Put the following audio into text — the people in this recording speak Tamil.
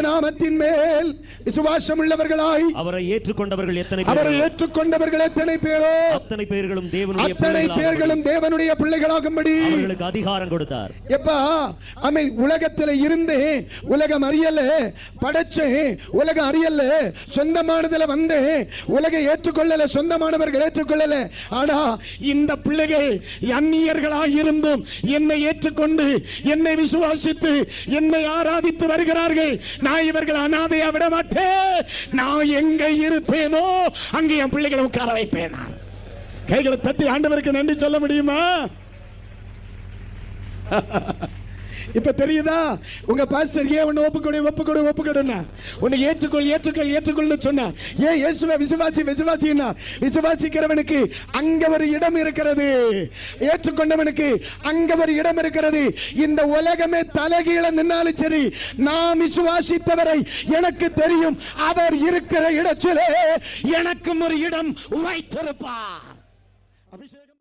நாமத்தின் மேல் விசுவாசம் உள்ளவர்களாய் அவரை ஏற்றுக்கொண்டவர்கள் எத்தனை பேரோ அத்தனை பேர்களும் தேவனுடைய பிள்ளைகளாகும்படி அவர்களுக்கு அதிகாரம் கொடுத்தார். எப்பா அமை உலகத்தில் இருந்து உலகம் அறியல, படைச்சேன் உலகம் அறியல, சொந்தமானதுல வந்து உலகம் ஏற்றுக்கொள்ளல, சொந்தமானவர்கள் ஏற்றுக்கொள்ளல. ஆனா இந்த பிள்ளைகள் அந்நியர்களாய் இருந்தும் என்னை ஏற்றுக்கொண்டு என்னை விசுவாசித்து என்னை ஆராதித்து வருகிறார்கள். நான் இவர்கள் அனாதையா விட மாட்டேன். நான் எங்க இருப்பேனோ அங்கே என் பிள்ளைகளை உட்கார வைப்பேன். கைகளை தட்டி ஆண்டவருக்கு நன்றி சொல்ல முடியுமா? இப்ப தெரியுதா உங்க பாஸ்டர் ஏன் உன்னை ஒப்புக்கொடுன்னா உன்னை ஏற்றுக்கொள் சொன்னா ஏன் இயேசுவை விசுவாசின்னா விசுவாசிக்கிறவனுக்கு அங்க ஒரு இடம் இருக்கிறது, ஏற்றுக்கொண்டவனுக்கு அங்க ஒரு இடம் இருக்கிறது. இந்த உலகமே தலைகீழ நின்னாலும் சரி, நான் விசுவாசித்தவரை எனக்கு தெரியும், அவர் இருக்கிற இடத்திலே எனக்கும் ஒரு இடம் வைத்திருப்பார். அபிஷேகம்